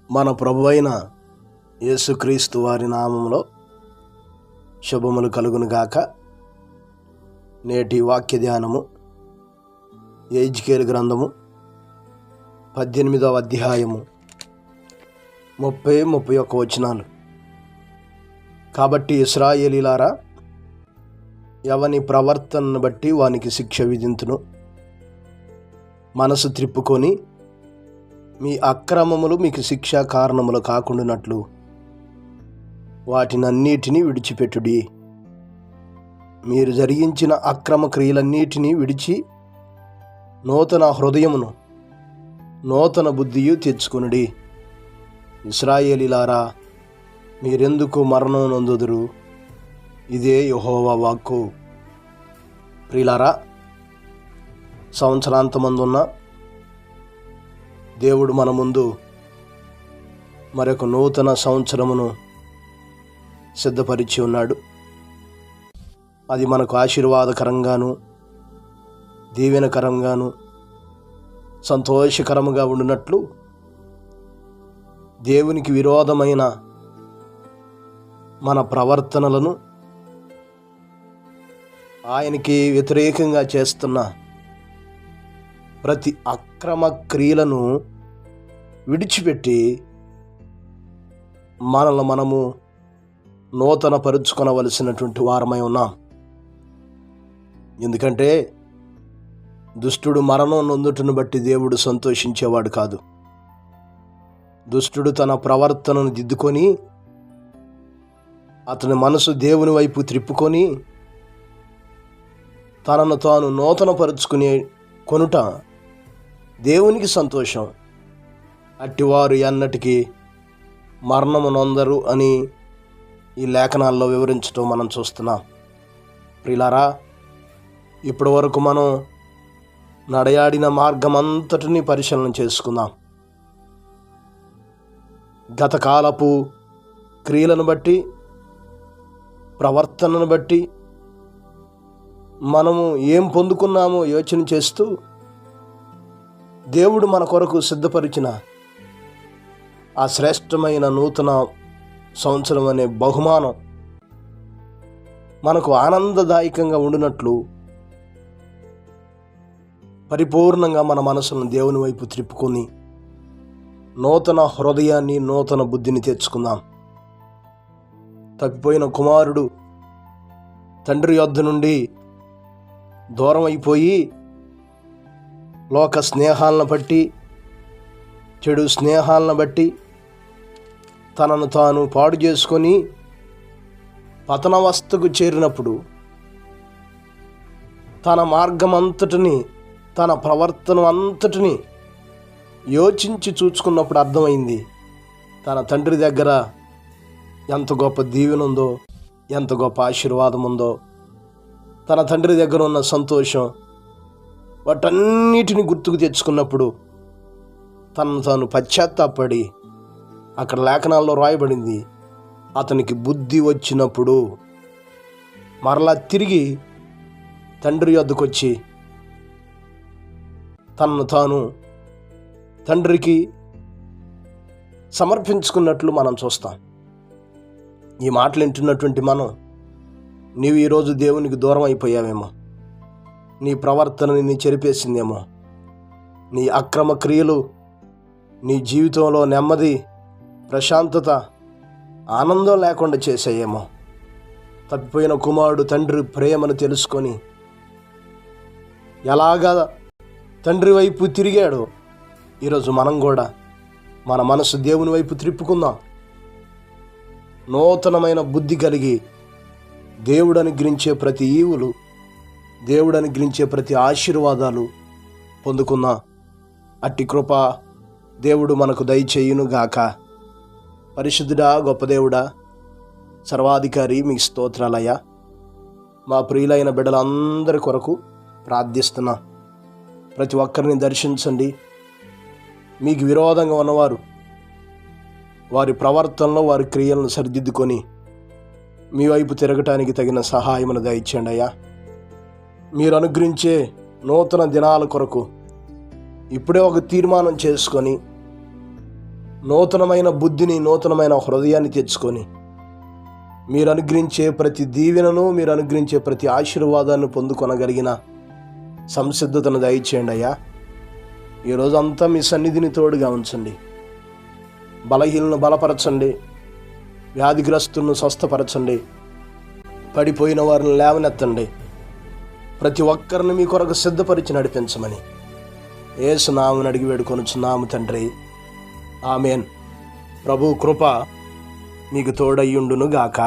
మన ప్రభువైన యేసుక్రీస్తు వారి నామములో శుభములు కలుగునుగాక. నేటి వాక్య ధ్యానము యెహెజ్కేలు గ్రంథము 18వ అధ్యాయము 30-31 వచనాలు. కాబట్టి ఇశ్రాయేలీయులారా, ఎవని ప్రవర్తనను బట్టి వానికి శిక్ష విధింతును. మనసు త్రిప్పుకొని మీ అక్రమములు మీకు శిక్షా కారణములు కాకుండానట్లు వాటినన్నిటినీ విడిచిపెట్టుడి. మీరు జరిగించిన అక్రమ క్రియలన్నిటినీ విడిచి నూతన హృదయమును నూతన బుద్ధియు తెచ్చుకొనుడి. ఇశ్రాయేలీయులారా, మీరెందుకు మరణం నొందుదురు? ఇదే యెహోవా వాక్కు. ప్రియులారా, సంవత్సరాంతమందున్న దేవుడు మన ముందు మరొక నూతన సంవత్సరమును సిద్ధపరిచి ఉన్నాడు. అది మనకు ఆశీర్వాదకరంగాను దీవెనకరంగాను సంతోషకరముగా ఉండినట్లు దేవునికి విరోధమైన మన ప్రవర్తనలను, ఆయనకి వ్యతిరేకంగా చేస్తున్న ప్రతి అక్రమ క్రియలను విడిచిపెట్టి మనల్ని మనము నూతన పరుచుకొనవలసినటువంటి వారమై ఉన్నాం. ఎందుకంటే దుష్టుడు మరణం నొందుటను బట్టి దేవుడు సంతోషించేవాడు కాదు. దుష్టుడు తన ప్రవర్తనను దిద్దుకొని అతని మనసు దేవుని వైపు త్రిప్పుకొని తనను తాను నూతన పరుచుకునే కొనుట దేవునికి సంతోషం. అట్టివారు ఎన్నటికీ మరణము నొందరు అని ఈ లేఖనాల్లో వివరించడం మనం చూస్తున్నాం. ప్రియులారా, ఇప్పటి వరకు మనం నడయాడిన మార్గమంతటిని పరిశీలన చేసుకుందాం. గతకాలపు క్రియలను బట్టి, ప్రవర్తనను బట్టి మనము ఏం పొందుకున్నామో యోచన చేస్తూ దేవుడు మన కొరకు సిద్ధపరిచిన ఆ శ్రేష్టమైన నూతన సంవత్సరం అనే బహుమానం మనకు ఆనందదాయకంగా ఉండినట్లు పరిపూర్ణంగా మన మనసును దేవుని వైపు త్రిప్పుకొని నూతన హృదయాన్ని, నూతన బుద్ధిని తెచ్చుకుందాం. తప్పిపోయిన కుమారుడు తండ్రి యొద్ద నుండి దూరం అయిపోయి లోక స్నేహాలను బట్టి, చెడు స్నేహాలను బట్టి తనను తాను పాడు చేసుకొని పతనవస్థకు చేరినప్పుడు తన మార్గం అంతటిని, తన ప్రవర్తన అంతటిని యోచించి చూచుకున్నప్పుడు అర్థమైంది తన తండ్రి దగ్గర ఎంత గొప్ప దీవెన ఉందో, ఎంత గొప్ప ఆశీర్వాదం ఉందో, తన తండ్రి దగ్గర ఉన్న సంతోషం. వాటన్నిటిని గుర్తుకు తెచ్చుకున్నప్పుడు తనను తాను పశ్చాత్తాపడి, అక్కడ లేఖనాల్లో రాయబడింది, అతనికి బుద్ధి వచ్చినప్పుడు మరలా తిరిగి తండ్రి వద్దకు వచ్చి తనను తాను తండ్రికి సమర్పించుకున్నట్లు మనం చూస్తాం. ఈ మాటలు వింటున్నటువంటి మనం, నీవు ఈరోజు దేవునికి దూరం అయిపోయావేమో, నీ ప్రవర్తనని నీ చెరిపేసిందేమో, నీ అక్రమ క్రియలు నీ జీవితంలో నెమ్మది, ప్రశాంతత, ఆనందం లేకుండా చేసాయేమో. తప్పిపోయిన కుమారుడు తండ్రి ప్రేమను తెలుసుకొని ఎలాగా తండ్రి వైపు తిరిగాడో ఈరోజు మనం కూడా మన మనసు దేవుని వైపు త్రిప్పుకుందాం. నూతనమైన బుద్ధి కలిగి దేవుడు అనుగ్రహించే ప్రతి ఈవులు, దేవుడు అనుగ్రహించే ప్రతి ఆశీర్వాదాలు పొందుకుందాం. అట్టి కృప దేవుడు మనకు దయచేయునుగాక. పరిశుద్ధుడా, గొప్ప దేవుడా, సర్వాధికారి, మీకు స్తోత్రాలయ్యా. మా ప్రియులైన బిడ్డలందరి కొరకు ప్రార్థిస్తున్నా. ప్రతి ఒక్కరిని దర్శించండి. మీకు విరోధంగా ఉన్నవారు వారి ప్రవర్తనలో వారి క్రియలను సరిదిద్దుకొని మీ వైపు తిరగటానికి తగిన సహాయమును దయచేయండి అయ్యా. మీరు అనుగ్రహించే నూతన దినాల కొరకు ఇప్పుడే ఒక తీర్మానం చేసుకొని నూతనమైన బుద్ధిని, నూతనమైన హృదయాన్ని తెచ్చుకొని మీరు అనుగ్రహించే ప్రతి దీవెనను, మీరు అనుగ్రహించే ప్రతి ఆశీర్వాదాన్ని పొందుకొనగలిగిన సంసిద్ధతను దయచేయండి అయ్యా. ఈరోజు అంతా మీ సన్నిధిని తోడుగా ఉంచండి. బలహీనను బలపరచండి, వ్యాధిగ్రస్తులను స్వస్థపరచండి, పడిపోయిన వారిని లేవనెత్తండి. ప్రతి ఒక్కరిని మీ కొరకు సిద్ధపరిచి నడిపించమని యేసు నామమున అడిగి వేడుకొనుచున్నాము తండ్రి, ఆమేన్. ప్రభు కృప మీకు తోడయ్యుండును గాక.